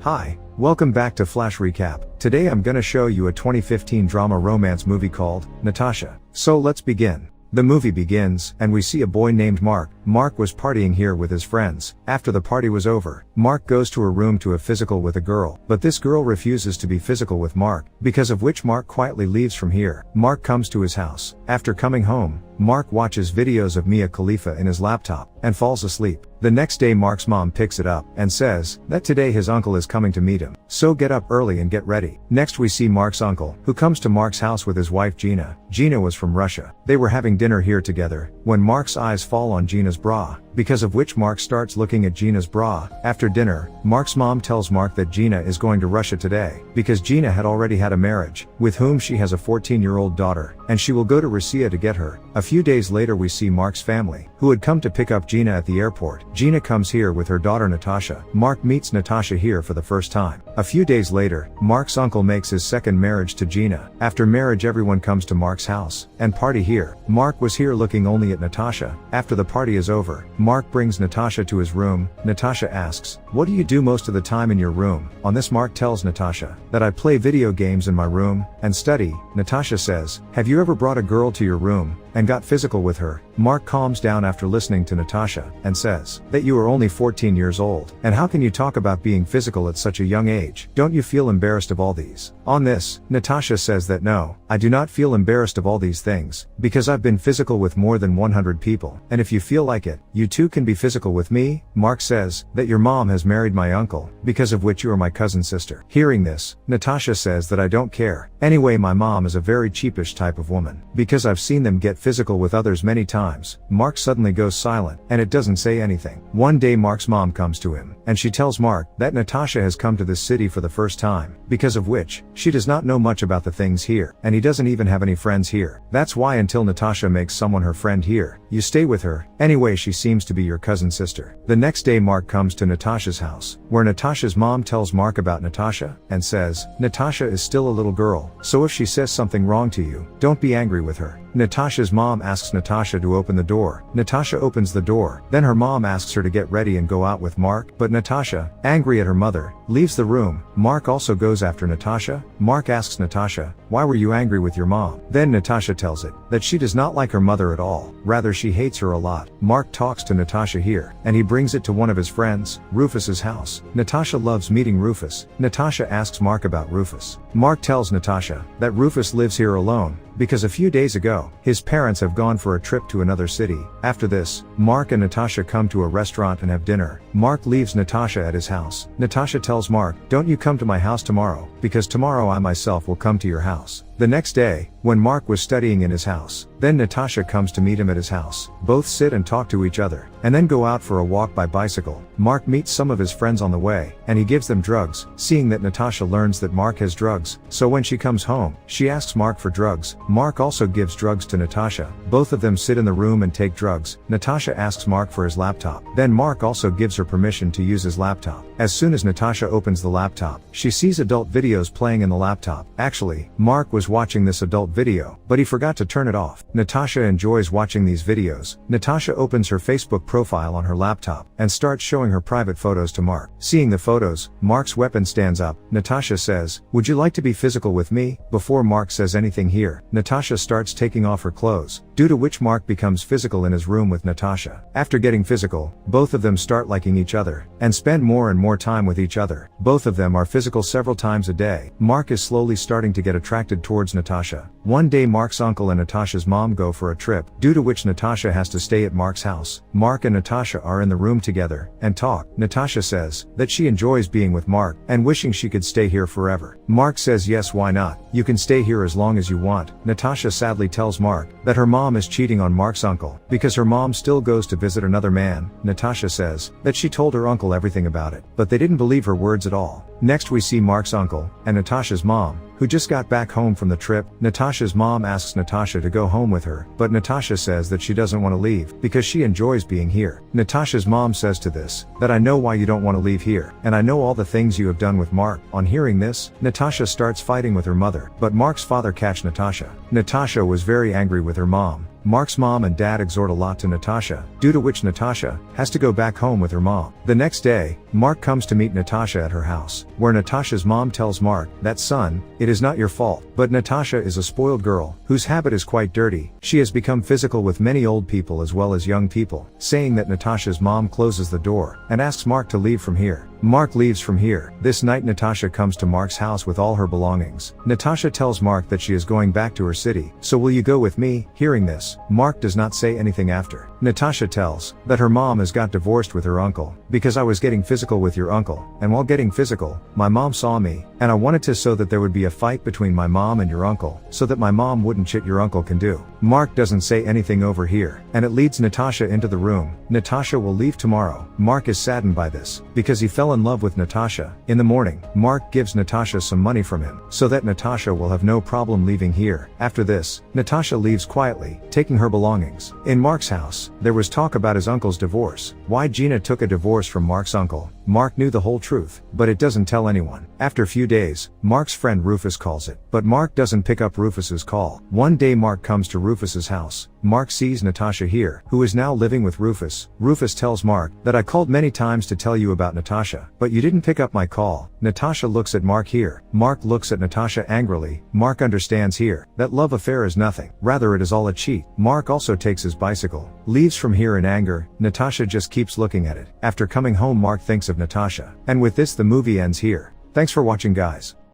Hi, welcome back to Flash Recap. Today I'm gonna show you a 2015 drama romance movie called Natasha. So let's begin. The movie begins, and we see a boy named Mark. Mark was partying here with his friends. After the party was over, Mark goes to a room to have physical with a girl, but this girl refuses to be physical with Mark, because of which Mark quietly leaves from here. Mark comes to his house. After coming home, Mark watches videos of Mia Khalifa in his laptop, and falls asleep. The next day Mark's mom picks it up, and says, that today his uncle is coming to meet him. So get up early and get ready. Next we see Mark's uncle, who comes to Mark's house with his wife Gina. Gina was from Russia. They were having dinner here together, when Mark's eyes fall on Gina's bra, because of which Mark starts looking at Gina's bra. After dinner, Mark's mom tells Mark that Gina is going to Russia today, because Gina had already had a marriage, with whom she has a 14-year-old daughter, and she will go to Russia to get her. A few days later we see Mark's family, who had come to pick up Gina at the airport. Gina comes here with her daughter Natasha. Mark meets Natasha here for the first time. A few days later, Mark's uncle makes his second marriage to Gina. After marriage everyone comes to Mark's house, and party here. Mark was here looking only at Natasha. After the party is over, Mark brings Natasha to his room. Natasha asks, what do you do most of the time in your room? On this Mark tells Natasha, that I play video games in my room, and study. Natasha says, have you ever brought a girl to your room, and got physical with her? Mark calms down after listening to Natasha, and says, that you are only 14 years old, and how can you talk about being physical at such a young age? Don't you feel embarrassed of all these? On this, Natasha says that no, I do not feel embarrassed of all these things, because I've been physical with more than 100 people, and if you feel like it, you too can be physical with me. Mark says, that your mom has married my uncle, because of which you are my cousin sister. Hearing this, Natasha says that I don't care. Anyway, my mom is a very cheapish type of woman, because I've seen them get physical with others many times. Mark suddenly goes silent, and it doesn't say anything. One day Mark's mom comes to him, and she tells Mark, that Natasha has come to this city for the first time, because of which, she does not know much about the things here, and he doesn't even have any friends here. That's why until Natasha makes someone her friend here, you stay with her. Anyway, she seems to be your cousin sister. The next day Mark comes to Natasha's house, where Natasha's mom tells Mark about Natasha, and says, Natasha is still a little girl, so if she says something wrong to you, don't be angry with her. Natasha's mom asks Natasha to open the door. Natasha opens the door, then her mom asks her to get ready and go out with Mark, but Natasha, angry at her mother, leaves the room. Mark also goes after Natasha. Mark asks Natasha, why were you angry with your mom? Then Natasha tells it, that she does not like her mother at all, rather she hates her a lot. Mark talks to Natasha here, and he brings it to one of his friends, Rufus's house. Natasha loves meeting Rufus. Natasha asks Mark about Rufus. Mark tells Natasha, that Rufus lives here alone, because a few days ago, his parents have gone for a trip to another city. After this, Mark and Natasha come to a restaurant and have dinner. Mark leaves Natasha at his house. Natasha tells Mark, don't you come to my house tomorrow, because tomorrow I myself will come to your house. The next day, when Mark was studying in his house, then Natasha comes to meet him at his house. Both sit and talk to each other, and then go out for a walk by bicycle. Mark meets some of his friends on the way, and he gives them drugs. Seeing that Natasha learns that Mark has drugs, so when she comes home, she asks Mark for drugs. Mark also gives drugs to Natasha. Both of them sit in the room and take drugs. Natasha asks Mark for his laptop. Then Mark also gives her permission to use his laptop. As soon as Natasha opens the laptop, she sees adult videos playing in the laptop. Actually, Mark was watching this adult video, but he forgot to turn it off. Natasha enjoys watching these videos. Natasha opens her Facebook profile on her laptop, and starts showing her private photos to Mark. Seeing the photos, Mark's weapon stands up. Natasha says, would you like to be physical with me? Before Mark says anything here, Natasha starts taking off her clothes, due to which Mark becomes physical in his room with Natasha. After getting physical, both of them start liking each other, and spend more and more time with each other. Both of them are physical several times a day. Mark is slowly starting to get attracted towards Natasha. One day Mark's uncle and Natasha's mom go for a trip, due to which Natasha has to stay at Mark's house. Mark and Natasha are in the room together, and talk. Natasha says, that she enjoys being with Mark, and wishing she could stay here forever. Mark says yes, why not? You can stay here as long as you want. Natasha sadly tells Mark, that her mom is cheating on Mark's uncle, because her mom still goes to visit another man. Natasha says, that she told her uncle everything about it, but they didn't believe her words at all. Next we see Mark's uncle, and Natasha's mom, who just got back home from the trip. Natasha's mom asks Natasha to go home with her, but Natasha says that she doesn't want to leave, because she enjoys being here. Natasha's mom says to this, that I know why you don't want to leave here, and I know all the things you have done with Mark. On hearing this, Natasha starts fighting with her mother, but Mark's father catch Natasha. Natasha was very angry with her mom. Mark's mom and dad exhort a lot to Natasha, due to which Natasha has to go back home with her mom. The next day, Mark comes to meet Natasha at her house, where Natasha's mom tells Mark that, son, it is not your fault. But Natasha is a spoiled girl, whose habit is quite dirty. She has become physical with many old people as well as young people, saying that Natasha's mom closes the door, and asks Mark to leave from here. Mark leaves from here. This night Natasha comes to Mark's house with all her belongings. Natasha tells Mark that she is going back to her city, so will you go with me? Hearing this, Mark does not say anything after. Natasha tells that her mom has got divorced with her uncle, because I was getting physical with your uncle, and while getting physical, my mom saw me, and I wanted to so that there would be a fight between my mom and your uncle, so that my mom wouldn't shit your uncle can do. Mark doesn't say anything over here, and it leads Natasha into the room. Natasha will leave tomorrow. Mark is saddened by this, because he fell in love with Natasha. In the morning, Mark gives Natasha some money from him, so that Natasha will have no problem leaving here. After this, Natasha leaves quietly, taking her belongings. In Mark's house, there was talk about his uncle's divorce. Why Gina took a divorce from Mark's uncle. Mark knew the whole truth, but it doesn't tell anyone. After a few days, Mark's friend Rufus calls it, but Mark doesn't pick up Rufus's call. One day Mark comes to Rufus's house. Mark sees Natasha here, who is now living with Rufus. Rufus tells Mark that I called many times to tell you about Natasha, but you didn't pick up my call. Natasha looks at Mark here. Mark looks at Natasha angrily. Mark understands here that love affair is nothing, rather it is all a cheat. Mark also takes his bicycle, leaves from here in anger. Natasha just keeps looking at it. After coming home, Mark thinks of Natasha. And with this the movie ends here. Thanks for watching, guys.